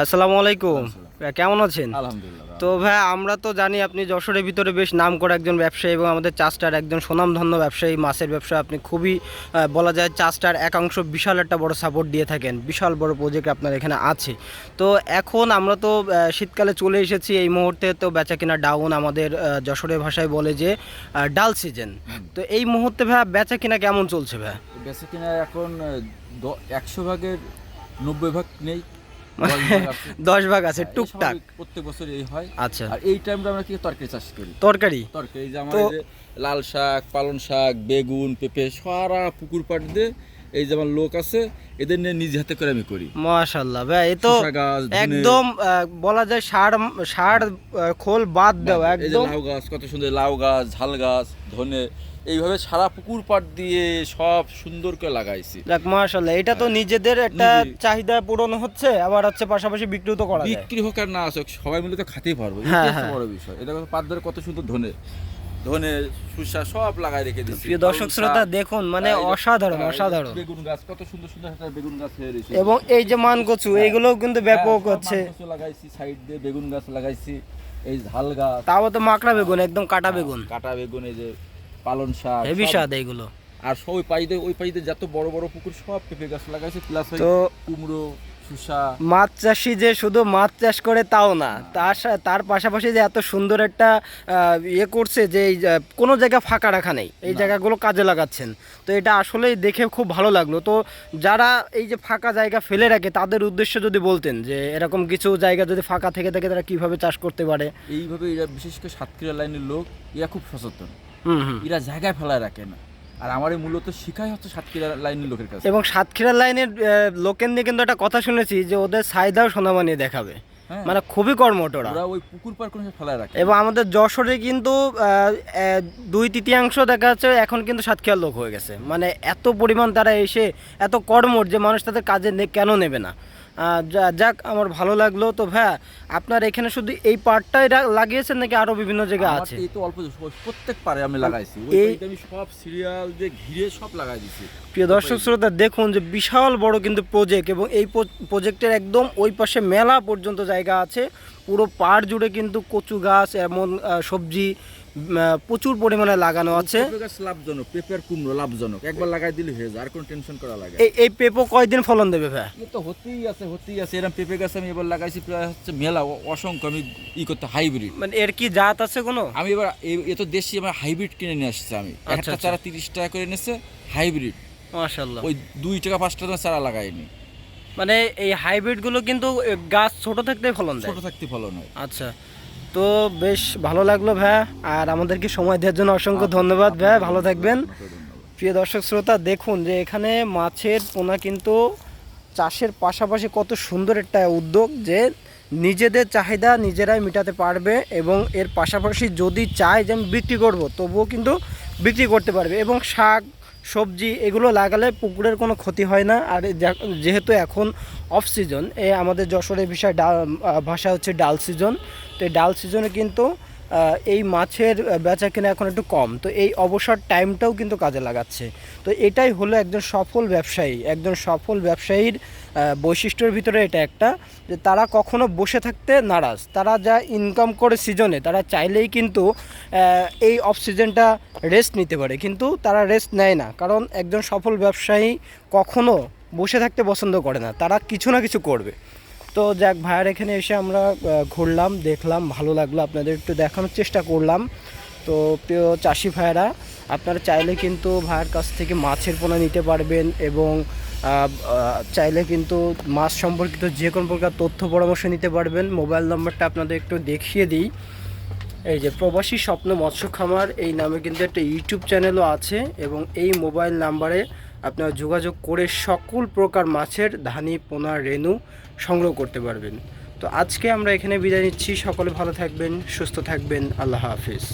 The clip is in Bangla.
আসসালামু আলাইকুম। কেমন আছেন? আলহামদুলিল্লাহ। তো ভাই আমরা তো জানি আপনি যশোরের ভিতরে বেশ নাম করা একজন ব্যবসায়ী এবং আমাদের চাষটার একজন সুনামধন্য ব্যবসায়ী, মাছের ব্যবসা আপনি খুবই বলা যায় চাষটার একাংশ বিশাল একটা বড় সাপোর্ট দিয়ে থাকেন, বিশাল বড় প্রজেক্ট আপনার এখানে আছে। তো এখন আমরা তো শীতকালে চলে এসেছি, এই মুহূর্তে তো বেচা কিনা ডাউন, আমাদের যশোরের ভাষায় বলে যে ডাল সিজন। তো এই মুহূর্তে ভাই বেচা কিনা কেমন চলছে ভাই? বেচা কিনা এখন 100 ভাগের 90 ভাগ নেই, 10 ভাগ আছে এই টুকটাক। স্বাভাবিক, প্রত্যেক বছর এই হয়। আচ্ছা, আর এই টাইমটা আমরা কি তরকারি চাষ করি, তরকারি। তরকারি যে আমার তো এই যে লাল শাক, পালং শাক, বেগুন, পেঁপে সারা পুকুর পাড় দিয়ে এই যে আমার লোক আছে, এদের নিয়ে নিজ হাতে করে আমি করি। মাশাআল্লাহ ভাই, এ তো শসা গাছ, ধনে, একদম বলা যায় সার সার খোল বাদ দেওয়া এই যে একদম। লাউ গাছ, কত সুন্দর লাউ গাছ, ঝাল গাছ, ধনে, এইভাবে সারা পুকুর পাড় দিয়ে সব সুন্দর করে লাগাইছি। যাক মাশাআল্লাহ, এটা তো নিজেদের একটা চাহিদা পূরণ হচ্ছে, আবার হচ্ছে পাশাপাশি বিক্রিও তো করা যায়। বিক্রি হোক আর না আসুক, সবাই মিলে তো খেতেই পারবো, হ্যাঁ, এটা হ্যাঁ। বড় বিষয়। এটা পাত ধরে কত সুন্দর ধনে, ধনে, শসা সব লাগাই রেখে দিচ্ছি। প্রিয় দর্শক শ্রোতা দেখুন, মানে অসাধারণ অসাধারণ। বেগুন গাছ, কত সুন্দর সুন্দর একটা বেগুন গাছ হয়ে রয়েছে। এবং এই যে মান কচু, এইগুলোও কিন্তু ব্যাপক সব হচ্ছে। মান কচু লাগাইছি, সাইড দিয়ে বেগুন গাছ লাগাইছি, এই ঝাল গাছ, তাও তো মাকড়া বেগুন, একদম কাটা বেগুন, কাটা বেগুন, এই যে পালন শাক, হেভি সব। স্বাদ এইগুলো। আর সব ওই পাইতে যত বড় বড় পুকুর সব পেঁপে গাছ লাগাইছে, প্লাস তো কুমড়ো, শসা। মাছ চাষি যে শুধু মাছ চাষ করে তাও না, তার পাশাপাশি যে এত সুন্দর একটা ইয়ে করছে যে এই কোনো জায়গা ফাঁকা রাখা নেই, এই জায়গাগুলো কাজে লাগাচ্ছেন। তো এটা আসলেই দেখে খুব ভালো লাগলো। তো যারা এই যে ফাঁকা জায়গা ফেলে রাখে তাদের উদ্দেশ্যে যদি বলতেন যে এরকম কিছু জায়গা যদি ফাঁকা থেকে থাকে তারা কিভাবে চাষ করতে পারে? এইভাবে এরা, বিশেষ করে সাতক্ষীরা লাইনের লোক, এরা খুব সচেতন। হুম। এরা জায়গায় ফেলায় রাখে না। আর আমার এই মূলত শিখাই হচ্ছে সাতক্ষীরা লাইনের লোকের কাছে। এবং সাতক্ষীরা লাইনের লোকের নিয়ে কিন্তু একটা কথা শুনেছি যে ওদের সাইদাও সোনা বানিয়ে দেখাবে, হ্যাঁ, মানে খুবই কর্মঠ ওরা। ওরা ওই পুকুর পার কোনো ফেলায় রাখে। এবং আমাদের যশোরে কিন্তু 2/3 দেখা যাচ্ছে এখন কিন্তু সাতক্ষীরার লোক হয়ে গেছে, মানে এত পরিমাণ তারা এসে এত কর্মঠ যে মানুষ তাদের কাজে কেন নেবে না। যাক, আমার ভালো লাগলো। তো ভাইয়া আপনার এখানে শুধু এই পার্টটাই লাগিয়েছেন নাকি আরো বিভিন্ন জায়গায় আছে? এই তো অল্প, প্রত্যেক পারে আমি লাগাইছি, আমি সব সিরিয়াল দিয়ে ঘিরে সব লাগাই দিছি। প্রিয় দর্শক শ্রোতা দেখুন যে বিশাল বড় কিন্তু প্রজেক্ট, এবং এই প্রজেক্টের একদম ওই পাশে মেলা পর্যন্ত জায়গা আছে। পুরো পাড় জুড়ে কিন্তু কচু গাছ, এমন সবজি প্রচুর পরিমাণে লাগানো আছে। পেঁপে গাছ লাভজনক, পেঁপে আর কুমড়ো লাভজনক, একবার লাগাই দিলে হয়ে যায়, আর কোনো টেনশন করা লাগে। এই পেঁপো কয়দিন ফলন দেবে ভাই? এ তো হতেই আছে। এরকম পেঁপে গাছ আমি এবার লাগাইছি প্রায় হচ্ছে মেলা, অসংখ্য। আমি করতে হাইব্রিড, মানে এর কি জাত আছে কোনো? আমি এবার এ তো দেশি, আমার হাইব্রিড কিনে নিয়ে আসছে। আমি একটা চারা 30 টাকা করে নিচ্ছে, হাইব্রিড। মাশাআল্লাহ, ওই 2 টাকা 5 টাকা চারা লাগাইনি। মানে এই হাইব্রিড গুলো কিন্তু গাছ ছোট থাকতে ফলন দেয়, ছোট থাকতে ফলন হয়। আচ্ছা, তো বেশ ভালো লাগলো ভাইয়া, আর আমাদেরকে সময় দেওয়ার জন্য অসংখ্য ধন্যবাদ ভাইয়া, ভালো থাকবেন। প্রিয় দর্শক শ্রোতা দেখুন যে এখানে মাছের পোনা কিন্তু চাষের পাশাপাশি কত সুন্দর একটা উদ্যোগ, যে নিজেদের চাহিদা নিজেরাই মেটাতে পারবে, এবং এর পাশাপাশি যদি চায় যে আমি বিক্রি করবো তবুও কিন্তু বিক্রি করতে পারবে। এবং শাক সবজি এগুলো লাগালে পুকুরের কোনো ক্ষতি হয় না। আর যেহেতু এখন অফ সিজন, আমাদের যশোরের বিষয় ভাষা হচ্ছে ডাল সিজন, তো এই ডাল সিজনে কিন্তু এই মাছের বেচা কেনা এখন একটু কম, তো এই অবসর টাইমটাও কিন্তু কাজে লাগাচ্ছে। তো এটাই হলো একজন সফল ব্যবসায়ীর বৈশিষ্ট্যের ভিতরে এটা একটা, যে তারা কখনো বসে থাকতে নারাজ। তারা যা ইনকাম করে সিজনে, তারা চাইলেই কিন্তু এই অফ সিজনটা রেস্ট নিতে পারে, কিন্তু তারা রেস্ট নেয় না, কারণ একজন সফল ব্যবসায়ী কখনো বসে থাকতে পছন্দ করে না, তারা কিছু না কিছু করবে। তো যাক, ভাইয়ের এখানে এসে আমরা ঘুরলাম, দেখলাম, ভালো লাগলো, আপনাদের একটু দেখানোর চেষ্টা করলাম। তো প্রিয় চাষি ভাইয়েরা, আপনারা চাইলে কিন্তু ভাইয়ের কাছ থেকে মাছের পোনা নিতে পারবেন, এবং চাইলে কিন্তু মাছ সম্পর্কিত যে কোনো প্রকার তথ্য পরামর্শ নিতে পারবেন। মোবাইল নাম্বারটা আপনাদের একটু দেখিয়ে দিই। এই যে প্রবাসী স্বপ্ন মৎস্য খামার, এই নামে কিন্তু একটা ইউটিউব চ্যানেলও আছে, এবং এই মোবাইল নাম্বারে আপনারা যোগাযোগ করে সকল প্রকার মাছের ধানি পোনা রেণু সংগ্রহ করতে পারবেন। তো আজকে আমরা এখানে বিদায় নিচ্ছি, সকলে ভালো থাকবেন, সুস্থ থাকবেন, আল্লাহ হাফিজ।